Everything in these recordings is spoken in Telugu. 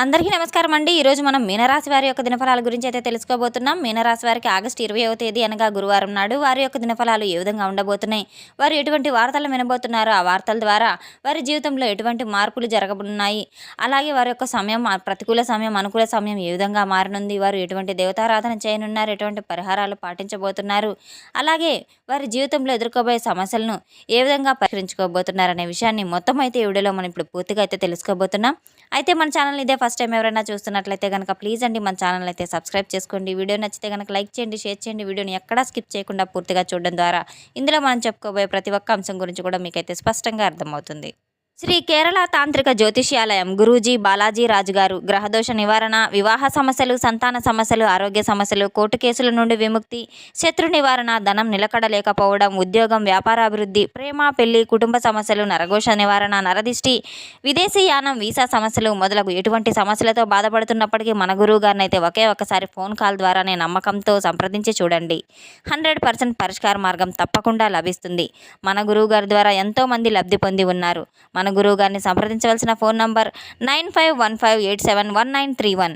అందరికీ నమస్కారం అండి. ఈరోజు మనం మీనరాశి వారి యొక్క దినఫలాల గురించి అయితే తెలుసుకోబోతున్నాం. మీనరాశి వారికి ఆగస్టు 20వ తేదీ అనగా గురువారం నాడు వారి యొక్క దినఫలాలు ఏ విధంగా ఉండబోతున్నాయి, వారు ఎటువంటి వార్తలు వినబోతున్నారో, ఆ వార్తల ద్వారా వారి జీవితంలో ఎటువంటి మార్పులు జరగబోతున్నాయి, అలాగే వారి యొక్క సమయం, ప్రతికూల సమయం అనుకూల సమయం ఏ విధంగా మారనుంది, వారు ఎటువంటి దేవతారాధన చేయనున్నారు, ఎటువంటి పరిహారాలు పాటించబోతున్నారు, అలాగే వారి జీవితంలో ఎదుర్కోబోయే సమస్యలను ఏ విధంగా పరిష్కరించుకోబోతున్నారు అనే విషయాన్ని మొత్తం అయితే ఈ వీడియోలో మనం ఇప్పుడు పూర్తిగా అయితే తెలుసుకోబోతున్నాం. అయితే మన ఛానల్ ఇదే ఫస్ట్ టైం ఎవరైనా చూస్తున్నట్లయితే కనుక ప్లీజ్ అండి మన ఛానల్ అయితే సబ్స్క్రైబ్ చేసుకోండి. వీడియో నచ్చితే కనుక లైక్ చేయండి, షేర్ చేయండి. వీడియోని ఎక్కడా స్కిప్ చేయకుండా పూర్తిగా చూడడం ద్వారా ఇందులో మనం చెప్పుకోబోయే ప్రతి ఒక్క అంశం గురించి కూడా మీకైతే స్పష్టంగా అర్థమవుతుంది. శ్రీ కేరళ తాంత్రిక జ్యోతిష్యాలయం గురూజీ బాలాజీ రాజు గారు గ్రహదోష నివారణ, వివాహ సమస్యలు, సంతాన సమస్యలు, ఆరోగ్య సమస్యలు, కోర్టు కేసుల నుండి విముక్తి, శత్రు నివారణ, ధనం నిలకడలేకపోవడం, ఉద్యోగం, వ్యాపారాభివృద్ధి, ప్రేమ, పెళ్లి, కుటుంబ సమస్యలు, నరఘోష నివారణ, నరదిష్టి, విదేశీ యానం, వీసా సమస్యలు మొదలగు ఎటువంటి సమస్యలతో బాధపడుతున్నప్పటికీ మన గురువు గారిని అయితే ఒకే ఒక్కసారి ఫోన్ కాల్ ద్వారానే నమ్మకంతో సంప్రదించి చూడండి. 100% పరిష్కార మార్గం తప్పకుండా లభిస్తుంది. మన గురువు గారి ద్వారా ఎంతోమంది లబ్ధి పొంది ఉన్నారు. మన గురువు గారిని సంప్రదించవలసిన ఫోన్ నంబర్ 9515871931.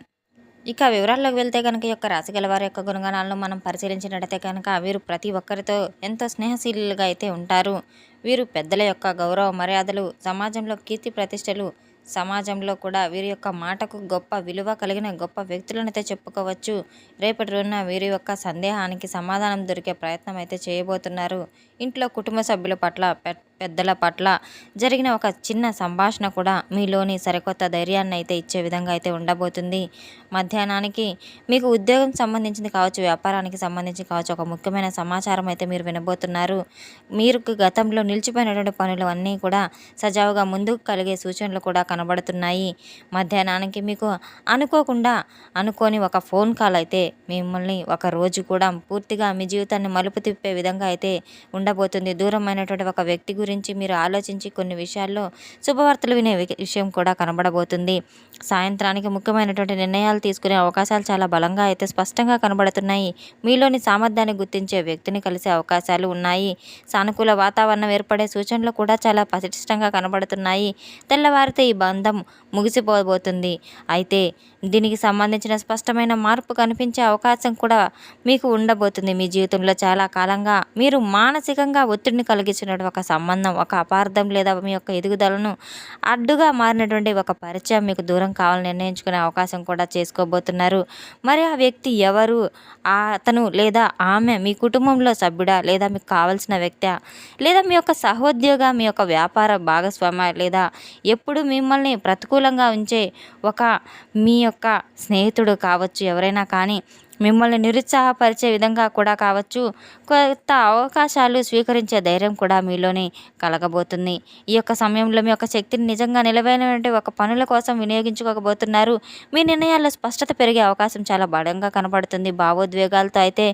ఇక వివరాల్లోకి వెళ్తే కనుక యొక్క రాశి గల వారి యొక్క గుణగణాలను మనం పరిశీలించినట్టయితే కనుక వీరు ప్రతి ఒక్కరితో ఎంతో స్నేహశీలుగా అయితే ఉంటారు. వీరు పెద్దల యొక్క గౌరవ మర్యాదలు, సమాజంలో కీర్తి ప్రతిష్టలు, సమాజంలో కూడా వీరి యొక్క మాటకు గొప్ప విలువ కలిగిన గొప్ప వ్యక్తులను అయితే చెప్పుకోవచ్చు. రేపటి రోజున వీరి యొక్క సందేహానికి సమాధానం దొరికే ప్రయత్నం అయితే చేయబోతున్నారు. ఇంట్లో కుటుంబ సభ్యుల పట్ల, పెద్దల పట్ల జరిగిన ఒక చిన్న సంభాషణ కూడా మీలోని సరికొత్త ధైర్యాన్ని అయితే ఇచ్చే విధంగా అయితే ఉండబోతుంది. మధ్యాహ్నానికి మీకు ఉద్యోగం సంబంధించింది కావచ్చు, వ్యాపారానికి సంబంధించి కావచ్చు, ఒక ముఖ్యమైన సమాచారం అయితే మీరు వినబోతున్నారు. మీరు గతంలో నిలిచిపోయినటువంటి పనులు అన్నీ కూడా సజావుగా ముందుకు కలిగే సూచనలు కూడా కనబడుతున్నాయి. మధ్యాహ్నానికి మీకు అనుకోకుండా అనుకోని ఒక ఫోన్ కాల్ అయితే మిమ్మల్ని ఒక రోజు కూడా పూర్తిగా మీ జీవితాన్ని మలుపు తిప్పే విధంగా అయితే ఉండబోతుంది. దూరమైనటువంటి ఒక వ్యక్తి గురించి మీరు ఆలోచించి కొన్ని విషయాల్లో శుభవార్తలు వినే విషయం కూడా కనబడబోతుంది. సాయంత్రానికి ముఖ్యమైనటువంటి నిర్ణయాలు తీసుకునే అవకాశాలు చాలా బలంగా అయితే స్పష్టంగా కనబడుతున్నాయి. మీలోని సామర్థ్యాన్ని గుర్తించే వ్యక్తిని కలిసే అవకాశాలు ఉన్నాయి. సానుకూల వాతావరణం ఏర్పడే సూచనలు కూడా చాలా పటిష్టంగా కనబడుతున్నాయి. తెల్లవారితే ఈ బంధం ముగిసిపోబోతుంది. అయితే దీనికి సంబంధించిన స్పష్టమైన మార్పు కనిపించే అవకాశం కూడా మీకు ఉండబోతుంది. మీ జీవితంలో చాలా కాలంగా మీరు మానసికంగా ఒత్తిడిని కలిగించినటువంటి ఒక సంబంధం, ఒక అపార్థం లేదా మీ యొక్క ఎదుగుదలను అడ్డుగా మారినటువంటి ఒక పరిచయం మీకు దూరం కావాలని నిర్ణయించుకునే అవకాశం కూడా చేసుకోబోతున్నారు. మరి ఆ వ్యక్తి ఎవరు? అతను లేదా ఆమె మీ కుటుంబంలో సభ్యుడా, లేదా మీకు కావాల్సిన వ్యక్తి, లేదా మీ యొక్క సహోద్యోగ, మీ యొక్క వ్యాపార భాగస్వామి, లేదా ఎప్పుడు మిమ్మల్ని ప్రతికూలంగా ఉంచే ఒక మీ యొక్క స్నేహితుడు కావచ్చు, ఎవరైనా కానీ మిమ్మల్ని నిరుత్సాహపరిచే విధంగా కూడా కావచ్చు. కొత్త అవకాశాలు స్వీకరించే ధైర్యం కూడా మీలోనే కలగబోతుంది. ఈ యొక్క సమయంలో మీ యొక్క శక్తిని నిజంగా నిలవైనటువంటి ఒక పనుల కోసం వినియోగించుకోకపోతున్నారు. మీ నిర్ణయాల్లో స్పష్టత పెరిగే అవకాశం చాలా బలంగా కనబడుతుంది. భావోద్వేగాలతో అయితే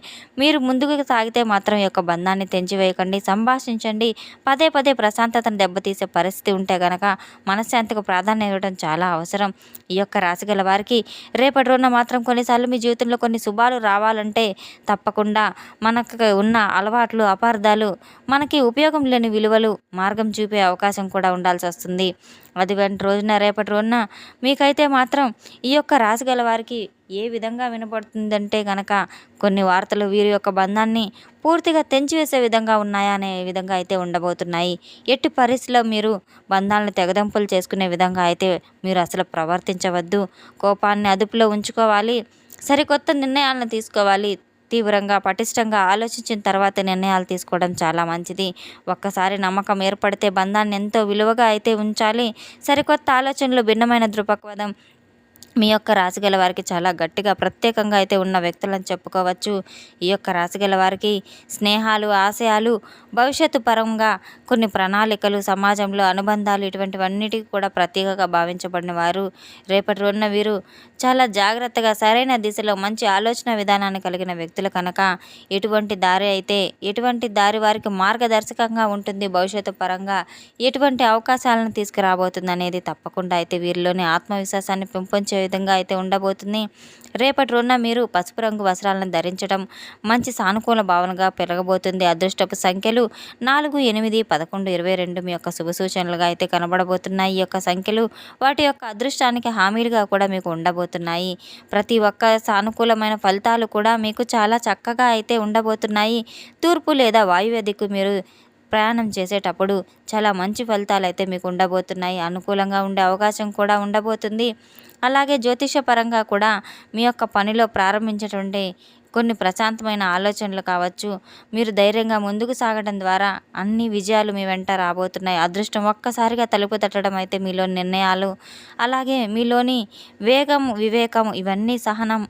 మీరు ముందుకు సాగితే మాత్రం ఈ యొక్క బంధాన్ని తెంచివేయకండి. సంభాషించండి. పదే పదే ప్రశాంతతను దెబ్బతీసే పరిస్థితి ఉంటే గనక మనశ్శాంతికి ప్రాధాన్యత ఇవ్వడం చాలా అవసరం. ఈ యొక్క రాశి గల వారికి రేపటి రోజున మాత్రం కొన్నిసార్లు మీ జీవితంలో కొన్ని శుభాలు రావాలంటే తప్పకుండా మనకు ఉన్న అలవాట్లు, అపార్థాలు, మనకి ఉపయోగం లేని విలువలు మార్గం చూపే అవకాశం కూడా ఉండాల్సి వస్తుంది. అటువంటి రోజున రేపటి రోజున మీకైతే మాత్రం ఈ యొక్క రాశి గల వారికి ఏ విధంగా వినపడుతుందంటే కనుక కొన్ని వార్తలు వీరి యొక్క బంధాన్ని పూర్తిగా తెంచివేసే విధంగా ఉన్నాయా అనే విధంగా అయితే ఉండబోతున్నాయి. ఎట్టి పరిస్థితిలో మీరు బంధాలను తెగదెంపులు చేసుకునే విధంగా అయితే మీరు అసలు ప్రవర్తించవద్దు. కోపాన్ని అదుపులో ఉంచుకోవాలి. సరికొత్త నిర్ణయాలను తీసుకోవాలి. తీవ్రంగా, పటిష్టంగా ఆలోచించిన తర్వాత నిర్ణయాలు తీసుకోవడం చాలా మంచిది. ఒక్కసారి నమ్మకం ఏర్పడితే బంధాన్ని ఎంతో విలువగా అయితే ఉంచాలి. సరికొత్త ఆలోచనలు, భిన్నమైన దృక్పథం మీ యొక్క రాశి గల వారికి చాలా గట్టిగా ప్రత్యేకంగా అయితే ఉన్న వ్యక్తులని చెప్పుకోవచ్చు. ఈ యొక్క రాశి గల వారికి స్నేహాలు, ఆశయాలు, భవిష్యత్తు పరంగా కొన్ని ప్రణాళికలు, సమాజంలో అనుబంధాలు, ఇటువంటివన్నిటికీ కూడా ప్రత్యేకంగా భావించబడిన వారు. రేపటి రోజున వీరు చాలా జాగ్రత్తగా సరైన దిశలో మంచి ఆలోచన విధానాన్ని కలిగిన వ్యక్తులు కనుక ఎటువంటి దారి వారికి మార్గదర్శకంగా ఉంటుంది. భవిష్యత్తు పరంగా ఎటువంటి అవకాశాలను తీసుకురాబోతుంది అనేది తప్పకుండా అయితే వీరిలోని ఆత్మవిశ్వాసాన్ని పెంపొంచే విధంగా అయితే ఉండబోతుంది. రేపటి రోజున మీరు పసుపు రంగు వస్త్రాలను ధరించడం మంచి సానుకూల భావనగా పెరగబోతుంది. అదృష్టపు సంఖ్యలు 4, 8, 11, 22 మీ యొక్క శుభ సూచనలుగా అయితే కనబడబోతున్నాయి. ఈ యొక్క సంఖ్యలు వాటి యొక్క అదృష్టానికి హామీలుగా కూడా మీకు ఉండబోతున్నాయి. ప్రతి ఒక్క సానుకూలమైన ఫలితాలు కూడా మీకు చాలా చక్కగా అయితే ఉండబోతున్నాయి. తూర్పు లేదా వాయువ్య దిక్కు మీరు ప్రయాణం చేసేటప్పుడు చాలా మంచి ఫలితాలు అయితే మీకు ఉండబోతున్నాయి. అనుకూలంగా ఉండే అవకాశం కూడా ఉండబోతుంది. అలాగే జ్యోతిషపరంగా కూడా మీ యొక్క పనిలో ప్రారంభించేటువంటి కొన్ని ప్రశాంతమైన ఆలోచనలు కావచ్చు, మీరు ధైర్యంగా ముందుకు సాగడం ద్వారా అన్ని విజయాలు మీ వెంట రాబోతున్నాయి. అదృష్టం ఒక్కసారిగా తలుపు తట్టడం అయితే మీలోని నిర్ణయాలు, అలాగే మీలోని వేగం, వివేకం, ఇవన్నీ సహనం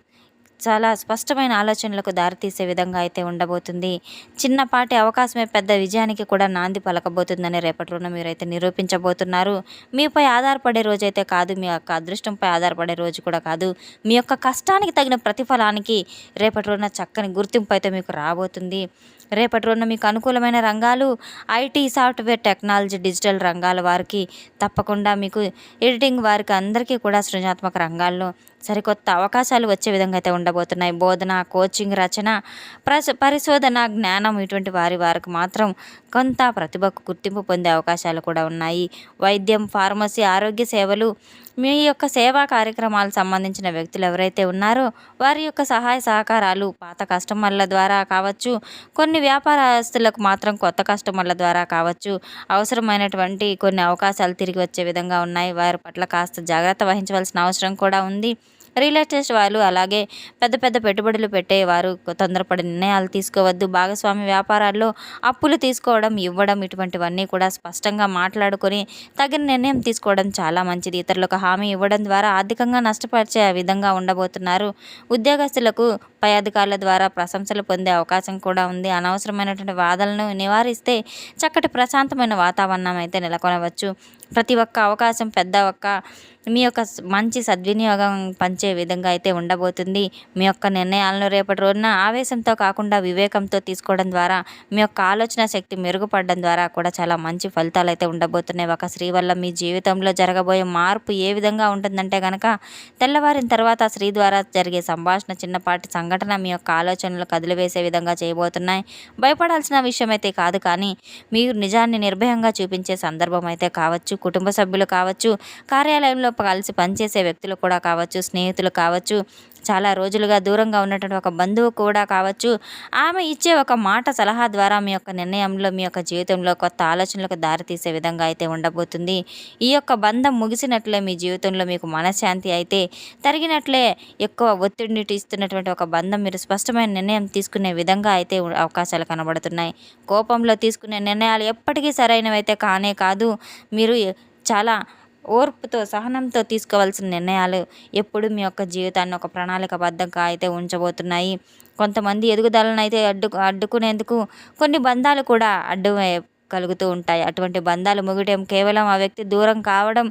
చాలా స్పష్టమైన ఆలోచనలకు దారితీసే విధంగా అయితే ఉండబోతుంది. చిన్నపాటి అవకాశమే పెద్ద విజయానికి కూడా నాంది పలకబోతుందని రేపటి రోజున మీరైతే నిరూపించబోతున్నారు. మీపై ఆధారపడే రోజైతే కాదు, మీ యొక్క అదృష్టంపై ఆధారపడే రోజు కూడా కాదు. మీ యొక్క కష్టానికి తగిన ప్రతిఫలానికి రేపటి రోజున చక్కని గుర్తింపు అయితే మీకు రాబోతుంది. రేపటి రోజున మీకు అనుకూలమైన రంగాలు ఐటీ, సాఫ్ట్వేర్, టెక్నాలజీ, డిజిటల్ రంగాల వారికి, తప్పకుండా మీకు ఎడిటింగ్ వారికి అందరికీ కూడా సృజనాత్మక రంగాల్లో సరికొత్త అవకాశాలు వచ్చే విధంగా అయితే ఉండబోతున్నాయి. బోధన, కోచింగ్, రచన, పరిశోధన, జ్ఞానం ఇటువంటి వారికి మాత్రం కొంత ప్రతిభకు గుర్తింపు పొందే అవకాశాలు కూడా ఉన్నాయి. వైద్యం, ఫార్మసీ, ఆరోగ్య సేవలు, మీ యొక్క సేవా కార్యక్రమాలకు సంబంధించిన వ్యక్తులు ఎవరైతే ఉన్నారో వారి యొక్క సహాయ సహకారాలు పాత కస్టమర్ల ద్వారా కావచ్చు, కొన్ని వ్యాపారస్తులకు మాత్రం కొత్త కస్టమర్ల ద్వారా కావచ్చు, అవసరమైనటువంటి కొన్ని అవకాశాలు తిరిగి వచ్చే విధంగా ఉన్నాయి. వారి పట్ల కాస్త జాగ్రత్త వహించవలసిన అవసరం కూడా ఉంది. రియల్ ఎస్టేట్ వాళ్ళు, అలాగే పెద్ద పెద్ద పెట్టుబడులు పెట్టేవారు తొందరపడి నిర్ణయాలు తీసుకోవద్దు. భాగస్వామి వ్యాపారాల్లో అప్పులు తీసుకోవడం, ఇవ్వడం ఇటువంటివన్నీ కూడా స్పష్టంగా మాట్లాడుకొని తగిన నిర్ణయం తీసుకోవడం చాలా మంచిది. ఇతరులకు హామీ ఇవ్వడం ద్వారా ఆర్థికంగా నష్టపరిచే విధంగా ఉండబోతున్నారు. ఉద్యోగస్తులకు పై అధికారుల ద్వారా ప్రశంసలు పొందే అవకాశం కూడా ఉంది. అనవసరమైనటువంటి వాదనలను నివారిస్తే చక్కటి ప్రశాంతమైన వాతావరణం అయితే నెలకొనవచ్చు. ప్రతి ఒక్క అవకాశం మీ యొక్క మంచి సద్వినియోగం పంచే విధంగా అయితే ఉండబోతుంది. మీ యొక్క నిర్ణయాలను రేపటి రోజున ఆవేశంతో కాకుండా వివేకంతో తీసుకోవడం ద్వారా మీ యొక్క ఆలోచన శక్తి మెరుగుపడడం ద్వారా కూడా చాలా మంచి ఫలితాలు అయితే ఉండబోతున్నాయి. ఒక స్త్రీ వల్ల మీ జీవితంలో జరగబోయే మార్పు ఏ విధంగా ఉంటుందంటే కనుక, తెల్లవారిన తర్వాత స్త్రీ ద్వారా జరిగే సంభాషణ, చిన్నపాటి సంఘటన మీ యొక్క ఆలోచనలు కదిలివేసే విధంగా చేయబోతున్నాయి. భయపడాల్సిన విషయం అయితే కాదు, కానీ మీరు నిజాన్ని నిర్భయంగా చూపించే సందర్భం అయితే కావచ్చు. కుటుంబ సభ్యులు కావచ్చు, కార్యాలయంలో కలిసి పనిచేసే వ్యక్తులు కూడా కావచ్చు, స్నేహితులు కావచ్చు, చాలా రోజులుగా దూరంగా ఉన్నటువంటి ఒక బంధువు కూడా కావచ్చు, ఆమె ఇచ్చే ఒక మాట, సలహా ద్వారా మీ యొక్క నిర్ణయంలో, మీ యొక్క జీవితంలో కొత్త ఆలోచనలకు దారితీసే విధంగా అయితే ఉండబోతుంది. ఈ యొక్క బంధం ముగిసినట్లే మీ జీవితంలో మీకు మనశ్శాంతి అయితే తరిగినట్లే, ఎక్కువ ఒత్తిడిని ఇస్తున్నటువంటి ఒక బంధం మీరు స్పష్టమైన నిర్ణయం తీసుకునే విధంగా అయితే అవకాశాలు కనబడుతున్నాయి. కోపంలో తీసుకునే నిర్ణయాలు ఎప్పటికీ సరైనవి అయితే కానే కాదు. మీరు చాలా ఓర్పుతో, సహనంతో తీసుకోవాల్సిన నిర్ణయాలు ఎప్పుడు మీ యొక్క జీవితాన్ని ఒక ప్రణాళికబద్ధంగా అయితే ఉంచబోతున్నాయి. కొంతమంది ఎదుగుదలను అయితే అడ్డుకునేందుకు కొన్ని బంధాలు కూడా కలుగుతూ ఉంటాయి. అటువంటి బంధాలు ముగియడం, కేవలం ఆ వ్యక్తి దూరం కావడం,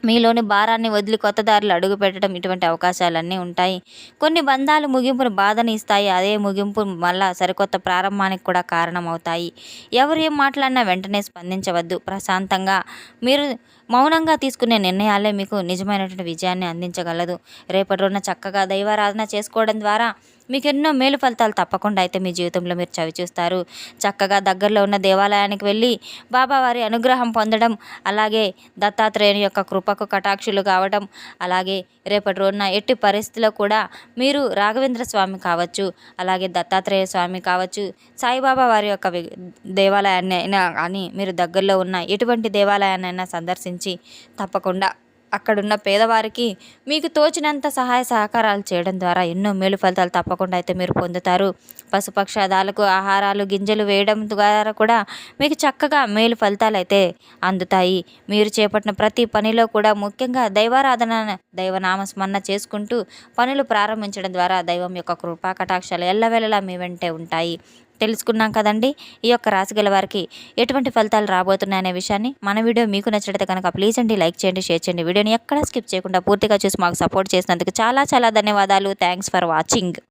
మీలోని భారాన్ని వదిలి కొత్త దారిలో అడుగు పెట్టడం, ఇటువంటి అవకాశాలన్నీ ఉంటాయి. కొన్ని బంధాలు ముగింపును బాధని ఇస్తాయి. అదే ముగింపు మళ్ళా సరికొత్త ప్రారంభానికి కూడా కారణమవుతాయి. ఎవరు ఏం మాట్లాడినా వెంటనే స్పందించవద్దు. ప్రశాంతంగా మీరు మౌనంగా తీసుకునే నిర్ణయాలే మీకు నిజమైనటువంటి విజయాన్ని అందించగలదు. రేపటి రోజున చక్కగా దైవారాధన చేసుకోవడం ద్వారా మీకు ఎన్నో మేలు ఫలితాలు తప్పకుండా అయితే మీ జీవితంలో మీరు చవిచూస్తారు. చక్కగా దగ్గరలో ఉన్న దేవాలయానికి వెళ్ళి బాబావారి అనుగ్రహం పొందడం, అలాగే దత్తాత్రేయుని యొక్క కృపకు కటాక్షులు కావడం, అలాగే రేపటి రోజున ఎట్టి పరిస్థితిలో కూడా మీరు రాఘవేంద్ర స్వామి కావచ్చు, అలాగే దత్తాత్రేయ స్వామి కావచ్చు, సాయిబాబా వారి యొక్క దేవాలయాన్ని అయినా కానీ మీరు దగ్గరలో ఉన్న ఎటువంటి దేవాలయాన్నైనా సందర్శించి తప్పకుండా అక్కడున్న పేదవారికి మీకు తోచినంత సహాయ సహకారాలు చేయడం ద్వారా ఎన్నో మేలు ఫలితాలు తప్పకుండా అయితే మీరు పొందుతారు. పశుపక్షాదాలకు ఆహారాలు, గింజలు వేయడం ద్వారా కూడా మీకు చక్కగా మేలు ఫలితాలు అయితే అందుతాయి. మీరు చేపట్టిన ప్రతి పనిలో కూడా ముఖ్యంగా దైవారాధన, దైవనామస్మరణ చేసుకుంటూ పనులు ప్రారంభించడం ద్వారా దైవం యొక్క కృపా కటాక్షాలు ఎల్లవేళలా మీ వెంటే ఉంటాయి. తెలుసుకున్నాం కదండి, ఈ యొక్క రాశి గల వారికి ఎటువంటి ఫలితాలు రాబోతున్నాయనే విషయాన్ని. మన వీడియో మీకు నచ్చినట్లయితే కనుక ప్లీజ్ అండి లైక్ చేయండి, షేర్ చేయండి. వీడియోని ఎక్కడా స్కిప్ చేయకుండా పూర్తిగా చూసి మాకు సపోర్ట్ చేసినందుకు చాలా చాలా ధన్యవాదాలు. Thanks for watching.